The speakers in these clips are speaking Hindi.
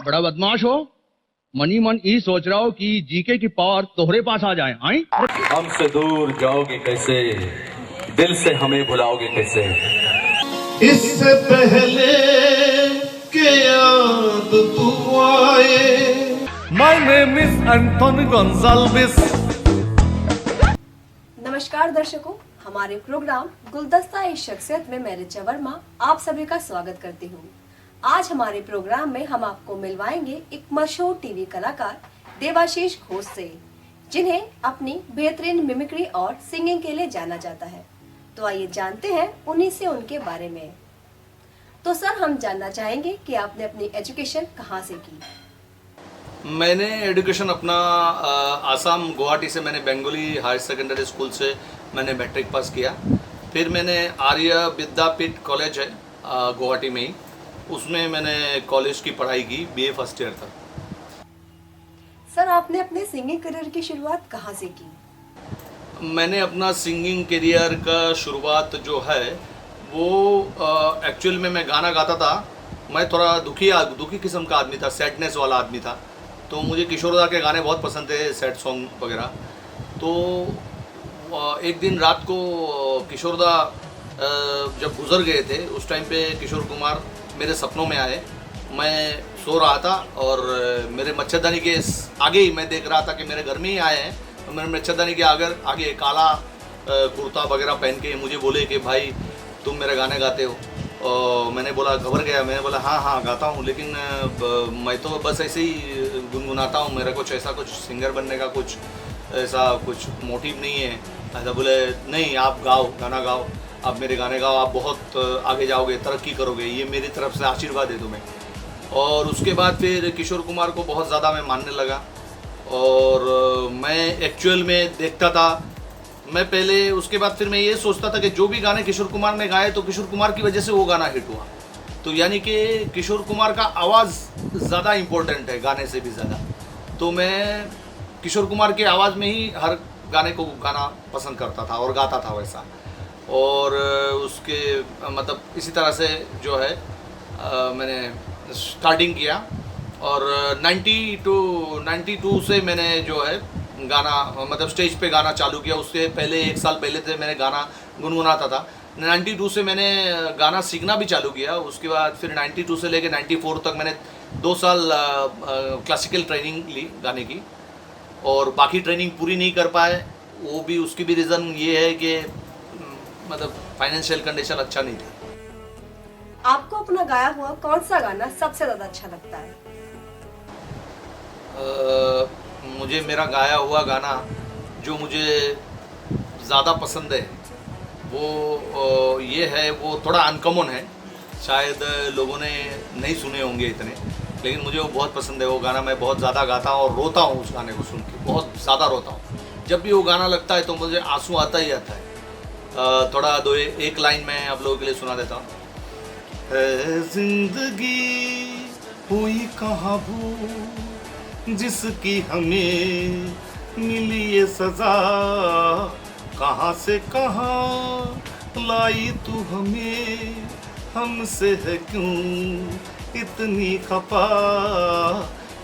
बड़ा बदमाश हो। मनी मन ये सोच रहा हो कि जीके की पावर तोहरे पास आ जाए। आई हमसे दूर जाओगे कैसे, दिल से हमें भुलाओगे कैसे। इससे पहले के याद तू आए। My name is Anton Gonzalez. नमस्कार दर्शकों, हमारे प्रोग्राम गुलदस्ता ए शख्सियत में मैं रिचा वर्मा आप सभी का स्वागत करती हूँ। आज हमारे प्रोग्राम में हम आपको मिलवाएंगे एक मशहूर टीवी कलाकार देवाशीष घोष से, जिन्हें अपनी बेहतरीन मिमिक्री और सिंगिंग के लिए जाना जाता है। तो आइए जानते हैं उन्हीं से उनके बारे में। तो सर, हम जानना चाहेंगे कि आपने अपनी एजुकेशन कहाँ से की? मैंने एजुकेशन अपना आसाम गुवाहाटी से मैंने बंगाली हायर सेकेंडरी स्कूल से मैंने मैट्रिक पास किया। फिर मैंने आर्य विद्यापीठ कॉलेज है गुवाहाटी में ही, उसमें मैंने कॉलेज की पढ़ाई की, बीए फर्स्ट ईयर तक। सर, आपने अपने सिंगिंग करियर की शुरुआत कहाँ से की? मैंने अपना सिंगिंग करियर का शुरुआत जो है वो एक्चुअल में मैं गाना गाता था। मैं थोड़ा दुखी किस्म का आदमी था, सैडनेस वाला आदमी था। तो मुझे किशोरदा के गाने बहुत पसंद थे, सैड सॉन्ग वगैरह। तो एक दिन रात को किशोरदा जब गुजर गए थे, उस टाइम पे किशोर कुमार मेरे सपनों में आए। मैं सो रहा था और मेरे मच्छरदानी के आगे ही मैं देख रहा था कि मेरे घर में ही आए हैं। तो मेरे मच्छरदानी के आगे काला कुर्ता वगैरह पहन के मुझे बोले कि भाई तुम मेरे गाने गाते हो। और मैंने बोला, घबर गया। मैंने बोला हाँ गाता हूँ, लेकिन मैं तो बस ऐसे ही गुनगुनाता हूँ, मेरा कुछ ऐसा कुछ सिंगर बनने का कुछ ऐसा कुछ मोटिव नहीं है। ऐसा बोले, नहीं आप गाओ, गाना गाओ, आप मेरे गाने गाओ, आप बहुत आगे जाओगे, तरक्की करोगे, ये मेरी तरफ से आशीर्वाद है तुम्हें। और उसके बाद फिर किशोर कुमार को बहुत ज़्यादा मैं मानने लगा। और मैं एक्चुअल में देखता था, मैं पहले उसके बाद फिर मैं ये सोचता था कि जो भी गाने किशोर कुमार ने गाए तो किशोर कुमार की वजह से वो गाना हिट हुआ। तो यानी कि किशोर कुमार का आवाज़ ज़्यादा इम्पोर्टेंट है गाने से भी ज़्यादा। तो मैं किशोर कुमार की आवाज़ में ही हर गाने को गाना पसंद करता था और गाता था वैसा। और उसके मतलब इसी तरह से जो है मैंने स्टार्टिंग किया। और 92 से मैंने जो है गाना मतलब स्टेज पे गाना चालू किया। उससे पहले 1 साल पहले से मैंने गाना गुनगुनाता था। 92 से मैंने गाना सीखना भी चालू किया। उसके बाद फिर 92 से लेके 94 तक मैंने 2 साल क्लासिकल ट्रेनिंग ली गाने की। और बाकी ट्रेनिंग पूरी नहीं कर पाए, वो भी उसकी भी रीज़न ये है कि मतलब फाइनेंशियल कंडीशन अच्छा नहीं था। आपको अपना गाया हुआ कौन सा गाना सबसे ज़्यादा अच्छा लगता है? मुझे मेरा गाया हुआ गाना जो मुझे ज़्यादा पसंद है वो ये है, वो थोड़ा अनकॉमन है, शायद लोगों ने नहीं सुने होंगे इतने, लेकिन मुझे वो बहुत पसंद है। वो गाना मैं बहुत ज़्यादा गाता हूँ और रोता हूँ उस गाने को सुन के, बहुत ज़्यादा रोता हूँ। जब भी वो गाना लगता है तो मुझे आंसू आता ही आता है। थोड़ा एक लाइन मैं आप लोगों के लिए सुना देता हूँ। जिंदगी हुई कहाँ भूल जिसकी हमें मिली ये सजा, कहाँ से कहाँ लाई तू हमें, हमसे है क्यों इतनी खपा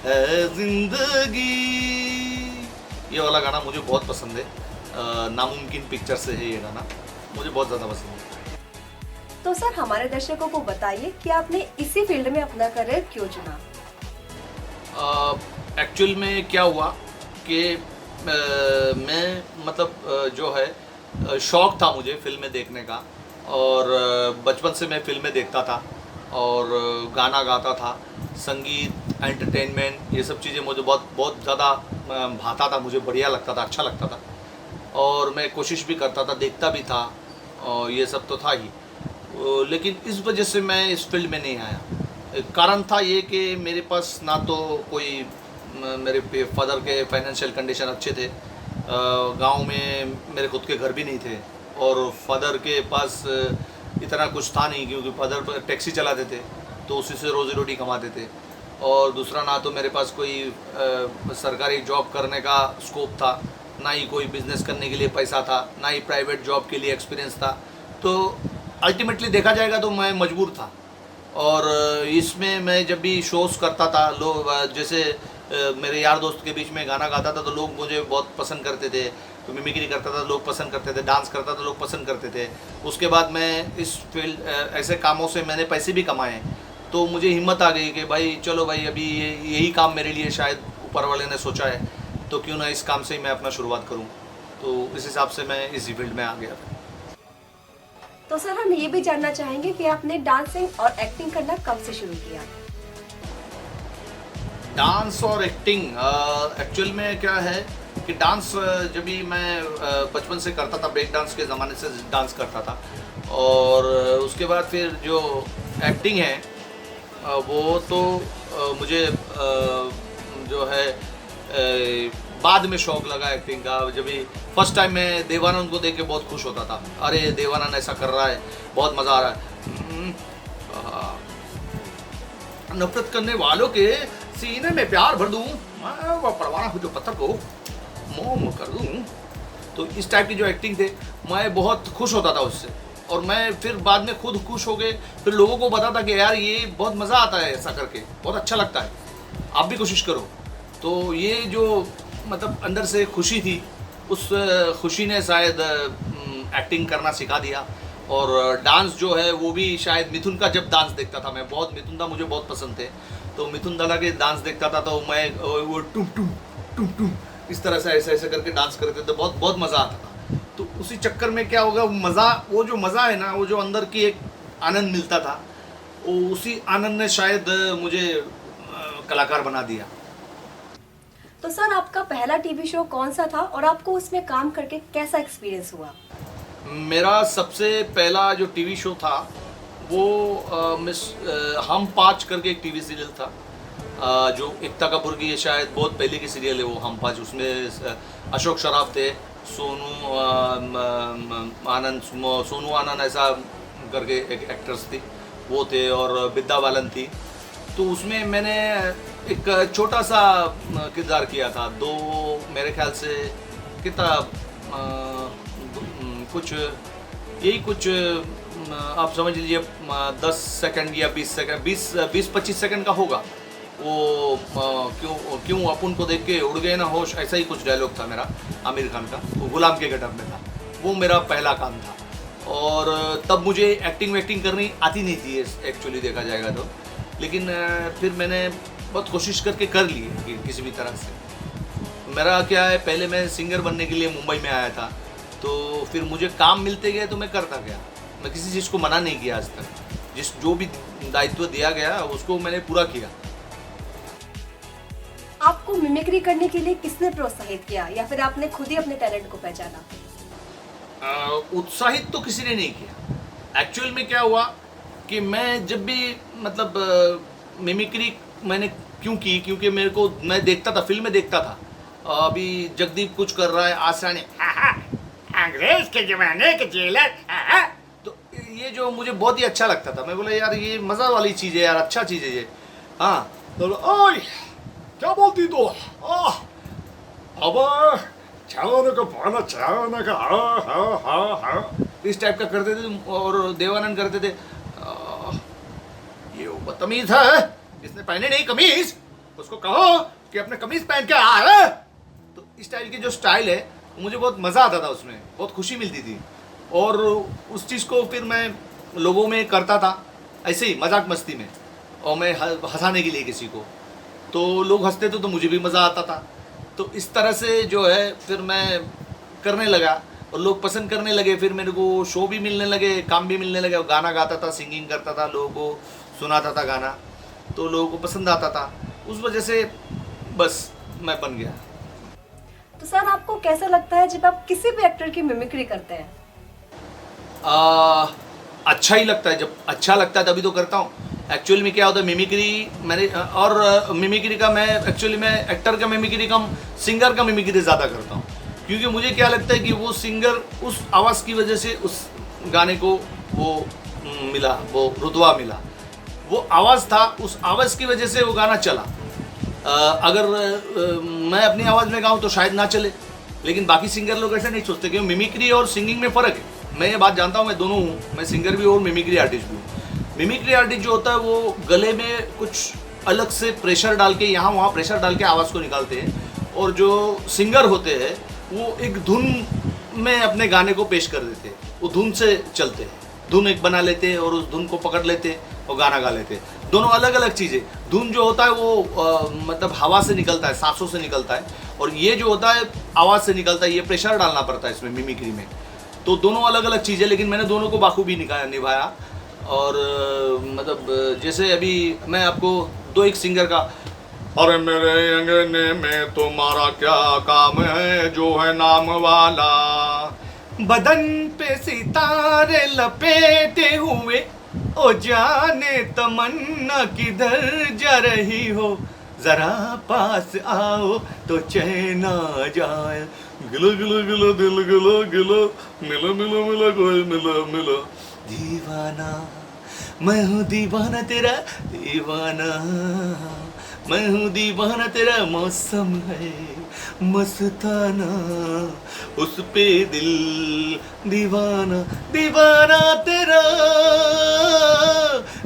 है जिंदगी। ये वाला गाना मुझे बहुत पसंद है। नामुमकिन पिक्चर से है ये गाना, मुझे बहुत ज़्यादा पसंद है। तो सर, हमारे दर्शकों को बताइए कि आपने इसी फील्ड में अपना करियर क्यों चुना? एक्चुअल में क्या हुआ कि मैं मतलब जो है शौक़ था मुझे फिल्में देखने का। और बचपन से मैं फिल्में देखता था और गाना गाता था। संगीत, एंटरटेनमेंट, ये सब चीज़ें मुझे बहुत ज़्यादा भाता था, मुझे बढ़िया लगता था, अच्छा लगता था। और मैं कोशिश भी करता था, देखता भी था, और ये सब तो था ही। लेकिन इस वजह से मैं इस फील्ड में नहीं आया। कारण था ये कि मेरे पास ना तो कोई मेरे फादर के फाइनेंशियल कंडीशन अच्छे थे, गांव में मेरे खुद के घर भी नहीं थे, और फादर के पास इतना कुछ था नहीं क्योंकि फादर टैक्सी चलाते थे तो उसी से रोज़ी रोटी कमाते थे। और दूसरा, ना तो मेरे पास कोई सरकारी जॉब करने का स्कोप था, ना ही कोई बिज़नेस करने के लिए पैसा था, ना ही प्राइवेट जॉब के लिए एक्सपीरियंस था। तो अल्टीमेटली देखा जाएगा तो मैं मजबूर था और इसमें मैं जब भी शोज़ करता था, लोग जैसे मेरे यार दोस्त के बीच में गाना गाता था तो लोग मुझे बहुत पसंद करते थे, तो मिमिक्री करता था लोग पसंद करते थे, डांस करता था लोग पसंद करते थे। उसके बाद मैं इस फील्ड ऐसे कामों से मैंने पैसे भी कमाए, तो मुझे हिम्मत आ गई कि भाई चलो भाई अभी यही काम मेरे लिए शायद ऊपर वाले ने सोचा है, तो क्यों ना इस काम से ही मैं अपना शुरुआत करूं। तो इस हिसाब से मैं इसी फील्ड में आ गया था। तो सर हम ये भी जानना चाहेंगे कि आपने डांसिंग और एक्टिंग करना कब से शुरू किया? डांस और एक्टिंग एक्चुअल में क्या है कि डांस जब भी मैं बचपन से करता था, ब्रेक डांस के ज़माने से डांस करता था, और उसके बाद फिर जो एक्टिंग है वो तो मुझे जो है बाद में शौक लगा एक्टिंग का। जब भी फर्स्ट टाइम मैं देवानंद को देख के बहुत खुश होता था, अरे देवानंद ऐसा कर रहा है, बहुत मज़ा आ रहा है। नफरत करने वालों के सीने में प्यार भर दूं, मैं वो परवाना हूँ जो पत्थर को मोम कर दूं। तो इस टाइप की जो एक्टिंग थे, मैं बहुत खुश होता था उससे, और मैं फिर बाद में खुद खुश हो गए, फिर लोगों को बताता कि यार ये बहुत मज़ा आता है ऐसा करके, बहुत अच्छा लगता है, आप भी कोशिश करो। तो ये जो मतलब अंदर से खुशी थी, उस खुशी ने शायद एक्टिंग करना सिखा दिया। और डांस जो है वो भी शायद मिथुन का जब डांस देखता था, मैं बहुत मिथुन दा मुझे बहुत पसंद थे, तो मिथुन दादा के डांस देखता था तो मैं वो टुम टुम टुम टुम इस तरह से ऐसे ऐसे करके डांस करते थे, बहुत बहुत मज़ा आता था। तो उसी चक्कर में क्या होगा, मज़ा, वो जो मज़ा है ना, वो जो अंदर की एक आनंद मिलता था, वो उसी आनंद ने शायद मुझे कलाकार बना दिया। तो सर आपका पहला टीवी शो कौन सा था और आपको उसमें काम करके कैसा एक्सपीरियंस हुआ? मेरा सबसे पहला जो टीवी शो था वो हम पाँच करके एक टीवी सीरियल था, जो एकता कपूर की शायद बहुत पहले की सीरियल है वो हम पाँच। उसमें अशोक शराफ थे, सोनू आनंद ऐसा करके एक एक्ट्रेस थी वो थे, और विद्या बालन थी। तो उसमें मैंने एक छोटा सा किरदार किया था, दो मेरे ख्याल से कितना कुछ यही कुछ आप समझ लीजिए 10 सेकंड या 20 सेकंड 20-25 सेकंड का होगा वो। क्यों अपन को देख के उड़ गए ना होश, ऐसा ही कुछ डायलॉग था मेरा आमिर खान का, वो गुलाम के गठर में था। वो मेरा पहला काम था, और तब मुझे एक्टिंग करनी आती नहीं थी एक्चुअली देखा जाएगा तो, लेकिन फिर मैंने बहुत कोशिश करके कर ली कि किसी भी तरह से। मेरा क्या है, पहले मैं सिंगर बनने के लिए मुंबई में आया था, तो फिर मुझे काम मिलते गए तो मैं करता गया, मैं किसी चीज़ को मना नहीं किया आज तक। जो भी दायित्व दिया गया उसको मैंने पूरा किया। आपको मिमिक्री करने के लिए किसने प्रोत्साहित किया या फिर आपने खुद ही अपने टैलेंट को पहचाना? उत्साहित तो किसी ने नहीं किया। एक्चुअल में क्या हुआ कि मैं जब भी मतलब मिमिक्री मैंने क्यों की, क्योंकि मेरे को, मैं देखता था, फिल्म में देखता था, अभी जगदीप कुछ कर रहा है, आसानी अंग्रेज के जमाने के जेलर, तो ये जो मुझे बहुत ही अच्छा लगता था। मैं बोला यार ये मज़ा वाली चीज़ है यार, अच्छा चीज़ है ये। हाँ तो ओए क्या बोलती तो अब चावने का पाना चावने का हा इस टाइप का करते थे। और देवानंद करते थे ये बदतमीज है, जिसने पहने नहीं कमीज उसको कहो कि अपने कमीज पहन के आए। तो इस टाइप की जो स्टाइल है मुझे बहुत मज़ा आता था, उसमें बहुत खुशी मिलती थी, और उस चीज़ को फिर मैं लोगों में करता था ऐसे ही मजाक मस्ती में, और मैं हंसाने के लिए किसी को, तो लोग हंसते थे तो मुझे भी मज़ा आता था। तो इस तरह से जो है फिर मैं करने लगा और लोग पसंद करने लगे, फिर मेरे को शो भी मिलने लगे, काम भी मिलने लगे, गाना गाता था, सिंगिंग करता था, लोगों को सुनाता था गाना, तो लोगों को पसंद आता था। उस वजह से बस मैं बन गया। तो सर आपको कैसा लगता है जब आप किसी भी एक्टर की मिमिक्री करते हैं? अच्छा ही लगता है, जब अच्छा लगता है तभी तो करता हूँ। एक्चुअली में क्या होता है, मिमिक्री मैंने, और मिमिक्री का मैं एक्चुअली मैं एक्टर का मिमिक्री कम, सिंगर का मिमिक्री ज़्यादा करता हूँ, क्योंकि मुझे क्या लगता है कि वो सिंगर उस आवाज़ की वजह से उस गाने को वो मिला, वो रुतबा मिला, वो आवाज़ था, उस आवाज़ की वजह से वो गाना चला। अगर मैं अपनी आवाज़ में गाऊँ तो शायद ना चले, लेकिन बाकी सिंगर लोग ऐसे नहीं सोचते, क्योंकि मिमिक्री और सिंगिंग में फ़र्क है। मैं ये बात जानता हूँ, मैं दोनों हूँ, मैं सिंगर भी हूँ और मिमिक्री आर्टिस्ट भी हूँ। मिमिक्री आर्टिस्ट जो होता है वो गले में कुछ अलग से प्रेशर डाल के यहाँ वहाँ प्रेशर डाल के आवाज़ को निकालते हैं, और जो सिंगर होते हैं वो एक धुन में अपने गाने को पेश कर देते हैं, वो धुन से चलते हैं, धुन एक बना लेते हैं और उस धुन को पकड़ लेते हैं और गाना गा लेते हैं। दोनों अलग अलग चीज़ें। धुन जो होता है वो मतलब हवा से निकलता है, सांसों से निकलता है, और ये जो होता है आवाज़ से निकलता है, ये प्रेशर डालना पड़ता है इसमें मिमिक्री में। तो दोनों अलग अलग चीज़ें, लेकिन मैंने दोनों को बाखूबी निभाया। और मतलब जैसे अभी मैं आपको दो एक सिंगर का, अरे मेरे अंगने में तुम्हारा क्या काम है जो है नाम वाला, बदन पे सितारे लपेटे हुए, ओ जाने तमन्ना किधर जा रही हो, जरा पास आओ तो चैन आ जाए, गिलो गिलो गिलो दिल गिलो गिलो, मिलो मिलो मिलो कोई मिलो मिलो, दीवाना मैं हूँ दीवाना तेरा दीवाना, मैं हूँ दीवाना तेरा मौसम है मस्ताना, उस पे दिल दीवाना दीवाना तेरा,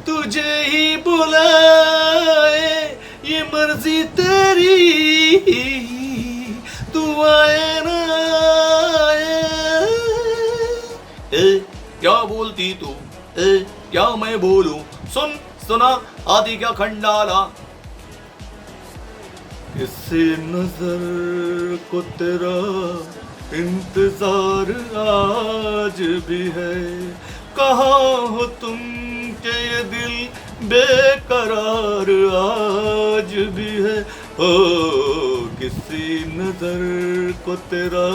तुझे ही बुलाए ये मर्जी तेरी, तू आए ना आए। क्या बोलती तू, क्या मैं बोलूं, सुन सुना आदि क्या खंडाला, किसी नजर को तेरा इंतजार आज भी है, कहाँ हो तुम के ये दिल बेकरार आज भी है, ओ किसी नजर को तेरा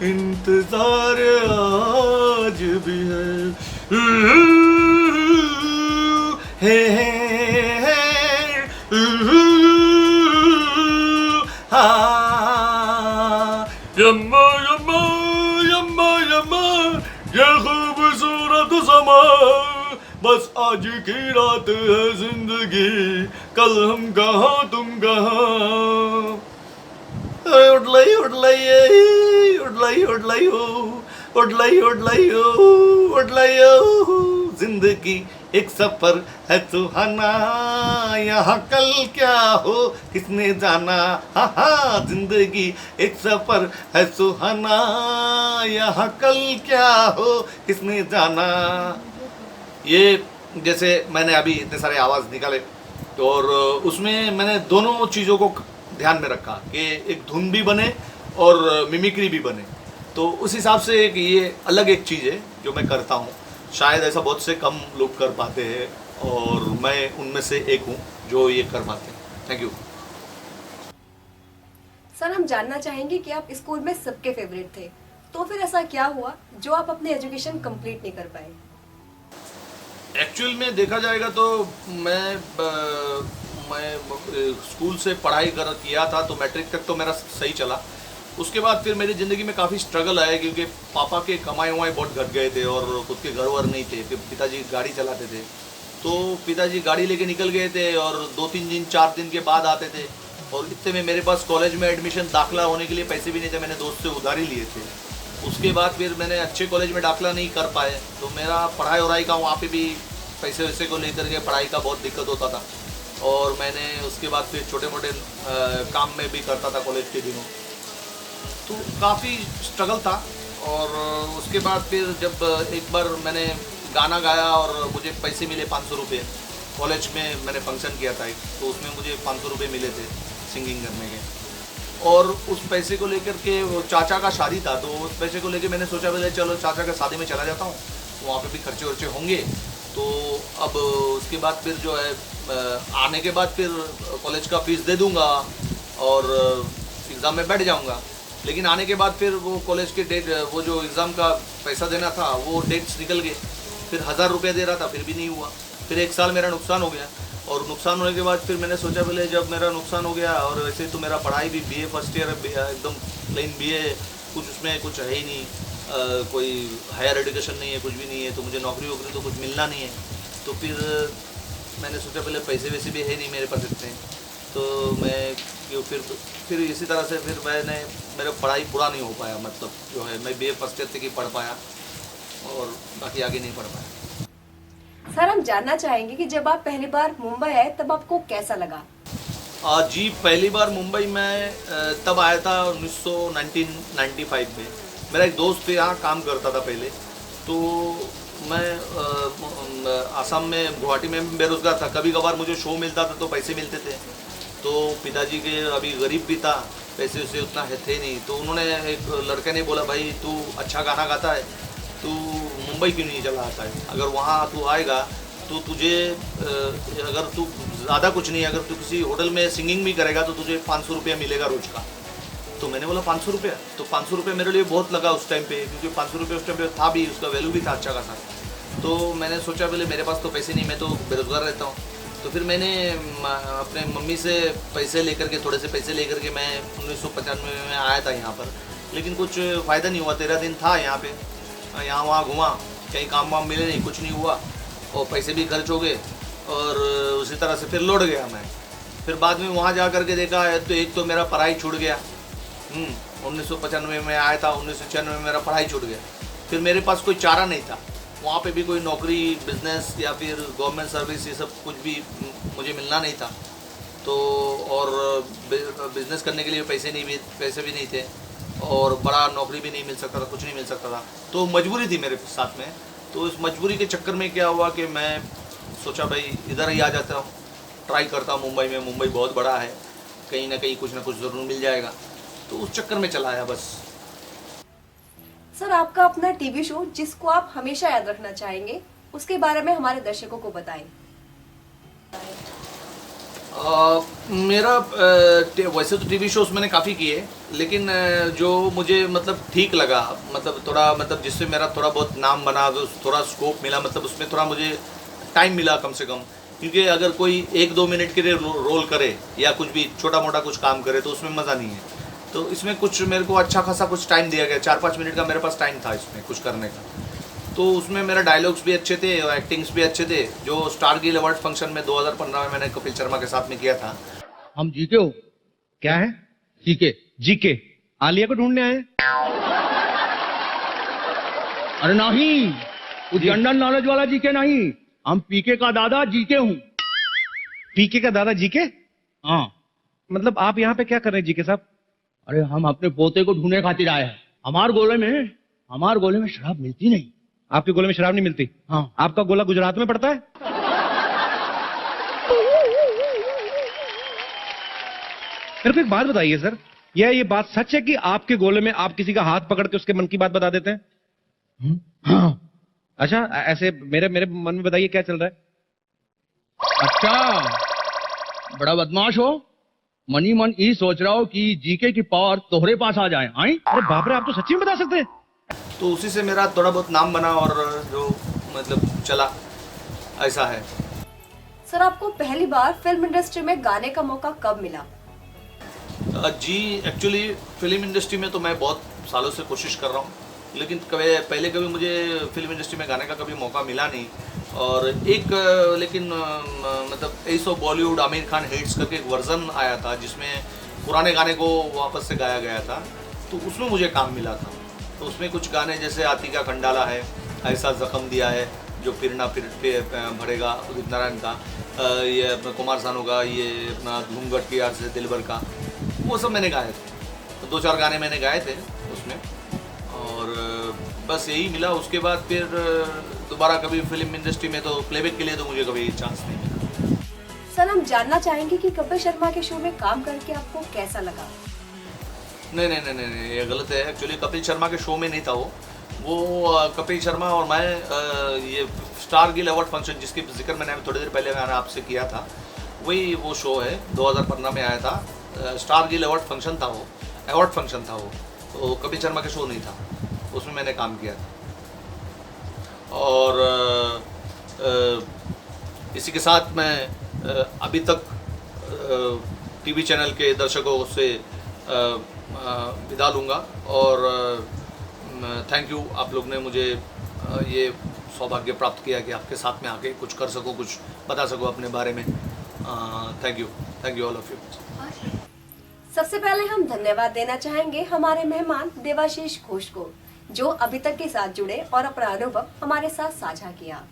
इंतजार आज भी है, हे यम्मा यम्मा यम्मा यम्मा, ये खूबसूरत समा, बस आज की रात है जिंदगी, कल हम कहाँ तुम कहाँ, उड़लाई उड़लाई उड़लाई उड़लाई हो, उड़लाई उड़लाई हो, उड़लाई हो, जिंदगी एक सफर है सुहाना, यहाँ कल क्या हो किसने जाना, हाँ हाँ जिंदगी एक सफर है सुहाना, यहाँ कल क्या हो किसने जाना। ये जैसे मैंने अभी इतने सारे आवाज़ निकाले, तो और उसमें मैंने दोनों चीज़ों को ध्यान में रखा कि एक धुन भी बने और मिमिक्री भी बने, तो उस हिसाब से एक ये अलग एक चीज़ है जो मैं करता हूँ। शायद ऐसा बहुत से कम लोग कर पाते हैं और मैं उनमें से एक हूँ जो ये कर पाते हैं। Thank you sir. हम जानना चाहेंगे कि आप स्कूल में सबके फेवरेट थे, तो फिर ऐसा क्या हुआ जो आप अपनी एजुकेशन कंप्लीट नहीं कर पाए? एक्चुअल में देखा जाएगा तो मैं स्कूल से पढ़ाई किया था, तो मैट्रिक तक तो मेरा सही चला। उसके बाद फिर मेरी ज़िंदगी में काफ़ी स्ट्रगल आया, क्योंकि पापा के कमाई वमाई बहुत घट गए थे और खुद के घर वर नहीं थे। फिर पिताजी गाड़ी चलाते थे, तो पिताजी गाड़ी लेके निकल गए थे और 2-3 दिन 4 दिन के बाद आते थे, और इतने में मेरे पास कॉलेज में एडमिशन दाखिला होने के लिए पैसे भी नहीं थे, मैंने दोस्त से उधार ही लिए थे। उसके बाद फिर मैंने अच्छे कॉलेज में दाखिला नहीं कर पाए, तो मेरा पढ़ाई वढ़ाई का वहाँ पर भी पैसे वैसे को लेकर के पढ़ाई का बहुत दिक्कत होता था। और मैंने उसके बाद फिर छोटे मोटे काम में भी करता था कॉलेज के दिनों, तो काफ़ी स्ट्रगल था। और उसके बाद फिर जब एक बार मैंने गाना गाया और मुझे पैसे मिले 500 रुपये, कॉलेज में मैंने फंक्शन किया था एक, तो उसमें मुझे 500 रुपये मिले थे सिंगिंग करने के। और उस पैसे को लेकर के वो चाचा का शादी था, तो उस पैसे को लेकर मैंने सोचा पहले चलो चाचा का शादी में चला जाता हूँ, वहाँ पे भी खर्चे वर्चे होंगे। तो अब उसके बाद फिर जो है आने के बाद फिर कॉलेज का फीस दे दूँगा और एग्ज़ाम में बैठ जाऊँगा। लेकिन आने के बाद फिर वो कॉलेज के डेट, वो जो एग्ज़ाम का पैसा देना था वो डेट्स निकल गए। फिर 1000 रुपये दे रहा था, फिर भी नहीं हुआ। फिर 1 साल मेरा नुकसान हो गया, और नुकसान होने के बाद फिर मैंने सोचा पहले जब मेरा नुकसान हो गया, और वैसे तो मेरा पढ़ाई भी BA फर्स्ट ईयर एकदम प्लेन BA, कुछ उसमें कुछ है ही नहीं, कोई हायर एजुकेशन नहीं है, कुछ भी नहीं है, तो मुझे नौकरी वोकरी तो कुछ मिलना नहीं है। तो फिर मैंने सोचा पहले पैसे वैसे भी है नहीं मेरे पास इतने, तो मैं फिर इसी तरह से फिर मेरा पढ़ाई पूरा नहीं हो पाया, मतलब जो है मैं BA फर्स्ट ईयर तक ही पढ़ पाया और बाकी आगे नहीं पढ़ पाया। सर हम जानना चाहेंगे कि जब आप पहली बार मुंबई आए तब आपको कैसा लगा? जी पहली बार मुंबई में तब आया था 1995 में। मेरा एक दोस्त यहाँ काम करता था पहले, तो मैं आसाम में गुवाहाटी में बेरोजगार था। कभी कभार मुझे शो मिलता था तो पैसे मिलते थे, तो पिताजी के अभी गरीब भी था, पैसे उसे उतना है थे नहीं, तो उन्होंने एक लड़के ने बोला भाई तू अच्छा गाना गाता है, तू मुंबई क्यों नहीं चला आता है? अगर वहाँ तू आएगा तो तुझे अगर तू ज़्यादा कुछ नहीं, अगर तू किसी होटल में सिंगिंग भी करेगा तो तुझे 500 रुपया मिलेगा रोज का। तो मैंने बोला 500 रुपया? तो 500 रुपये मेरे लिए बहुत लगा उस टाइम पे, क्योंकि 500 रुपये उस टाइम पे था भी, उसका वैल्यू भी था अच्छा खासा। तो मैंने सोचा पहले मेरे पास तो पैसे नहीं, मैं तो बेरोजगार रहता हूँ, तो फिर मैंने अपने मम्मी से पैसे लेकर के, थोड़े से पैसे लेकर के मैं 1995 में आया था यहाँ पर। लेकिन कुछ फ़ायदा नहीं हुआ, 13 दिन था यहाँ पे, यहाँ वहाँ घुमा, कहीं काम वाम मिले नहीं, कुछ नहीं हुआ, और पैसे भी खर्च हो गए, और उसी तरह से फिर लौट गया मैं। फिर बाद में वहाँ जा कर के देखा तो एक तो मेरा पढ़ाई छूट गया, 1995 में आया था, 1996 में मेरा पढ़ाई छूट गया। फिर मेरे पास कोई चारा नहीं था, वहाँ पे भी कोई नौकरी, बिजनेस या फिर गवर्नमेंट सर्विस, ये सब कुछ भी मुझे मिलना नहीं था। तो और बिजनेस करने के लिए पैसे भी नहीं थे, और बड़ा नौकरी भी नहीं मिल सकता था, कुछ नहीं मिल सकता था, तो मजबूरी थी मेरे साथ में। तो इस मजबूरी के चक्कर में क्या हुआ कि मैं सोचा भाई इधर ही आ जाता हूँ, ट्राई करता हूँ मुंबई में, मुंबई बहुत बड़ा है, कहीं ना कहीं कुछ ना कुछ ज़रूर मिल जाएगा, तो उस चक्कर में चला आया बस। सर आपका अपना टीवी शो जिसको आप हमेशा याद रखना चाहेंगे, उसके बारे में हमारे दर्शकों को बताएं। मेरा वैसे तो टीवी शोज मैंने काफ़ी किए, लेकिन जो मुझे मतलब ठीक लगा, मतलब थोड़ा मतलब जिससे मेरा थोड़ा बहुत नाम बना, थोड़ा स्कोप मिला, मतलब उसमें थोड़ा मुझे टाइम मिला कम से कम, क्योंकि अगर कोई 1-2 मिनट के लिए रोल करे या कुछ भी छोटा मोटा कुछ काम करे तो उसमें मज़ा नहीं है। तो इसमें कुछ मेरे को अच्छा खासा कुछ टाइम दिया गया, 4-5 मिनट का मेरे पास टाइम था इसमें कुछ करने का, तो उसमें मेरा डायलॉग्स भी अच्छे थे और एक्टिंग्स भी अच्छे थे। जो स्टार गिल अवार्ड फंक्शन में 2015 में मैंने कपिल शर्मा के साथ में किया था। हम जीके हो? क्या है? जीके। जीके? आलिया को ढूंढने आए? अरे नहीं, वो जनरल नॉलेज वाला जीके नहीं, हम पीके का दादा जीके हूँ। पीके का दादा जीके? हाँ। मतलब आप यहाँ पे क्या कर रहे हैं जीके साहब? अरे हम अपने पोते को ढूंढने खातिर आए हैं। हमारे गोले में शराब मिलती नहीं। आपके गोले में शराब नहीं मिलती? हाँ। आपका गोला गुजरात में पड़ता है? मेरे को एक बात बताइए सर, ये बात सच है कि आपके गोले में आप किसी का हाथ पकड़ के उसके मन की बात बता देते हैं? हाँ। अच्छा, ऐसे मेरे मन में बताइए क्या चल रहा है? अच्छा, बड़ा बदमाश हो। मनी मन ये सोच रहा हो कि जीके की पावर तोहरे पास आ जाए। आई? अरे बाप रे, आप तो सच्ची में बता सकते हैं। तो उसी से मेरा थोड़ा बहुत नाम बना और जो मतलब चला, ऐसा है। सर आपको पहली बार फिल्म इंडस्ट्री में गाने का मौका कब मिला? जी एक्चुअली फिल्म इंडस्ट्री में तो मैं बहुत सालों से कोशिश कर रहा हूँ, लेकिन कभी मुझे फिल्म इंडस्ट्री में गाने का कभी मौका मिला नहीं। और एक लेकिन मतलब ऐसो बॉलीवुड आमिर खान हिट्स करके एक वर्जन आया था जिसमें पुराने गाने को वापस से गाया गया था, तो उसमें मुझे काम मिला था। तो उसमें कुछ गाने जैसे आतिका खंडाला है, ऐसा जख्म दिया है, जो फिर ना फिर भरेगा उदित नारायण का, ये अपना कुमार सानू का, ये अपना घूंघट की यार से दिलबर का, वो सब मैंने गाए थे। तो 2-4 गाने मैंने गाए थे उसमें, और बस यही मिला। उसके बाद फिर दोबारा कभी फिल्म इंडस्ट्री में तो प्लेबैक के लिए तो मुझे कभी चांस नहीं मिला। सर हम जानना चाहेंगे कि कपिल शर्मा के शो में काम करके आपको कैसा लगा? नहीं, ये गलत है। एक्चुअली कपिल शर्मा के शो में नहीं था वो कपिल शर्मा और मैं ये स्टार गिल अवार्ड फंक्शन जिसकी जिक्र मैंने थोड़ी देर पहले मैंने आपसे किया था, वही वो शो है, 2015 में आया था। स्टार गिल अवार्ड फंक्शन था, वो अवार्ड फंक्शन था वो, तो कपिल शर्मा के शो नहीं था, उसमें मैंने काम किया था। और इसी के साथ मैं अभी तक टीवी चैनल के दर्शकों से विदा लूँगा, और थैंक यू, आप लोग ने मुझे ये सौभाग्य प्राप्त किया कि आपके साथ में आके कुछ कर सकूँ, कुछ बता सकूँ अपने बारे में। Thank you all of you. सबसे पहले हम धन्यवाद देना चाहेंगे हमारे मेहमान देवाशीष घोष को, जो अभी तक के साथ जुड़े और अपना अनुभव हमारे साथ साझा किया।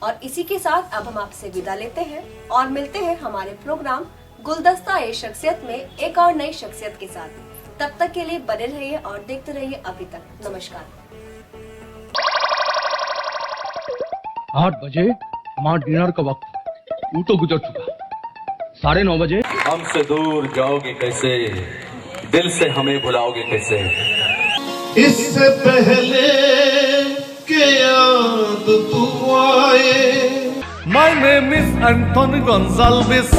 और इसी के साथ अब हम आपसे विदा लेते हैं और मिलते हैं हमारे प्रोग्राम गुलदस्ता ए शख्सियत में एक और नई शख्सियत के साथ। तब तक के लिए बने रहिए और देखते रहिए अभी तक। नमस्कार। 8 बजे हमारा डिनर का वक्त तू तो गुजर चुका। 9:30 बजे हमसे दूर जाओगे कैसे, दिल से हमें भुलाओगे कैसे। इससे पहले के याद तू आए। My name is Anthony Gonzalez.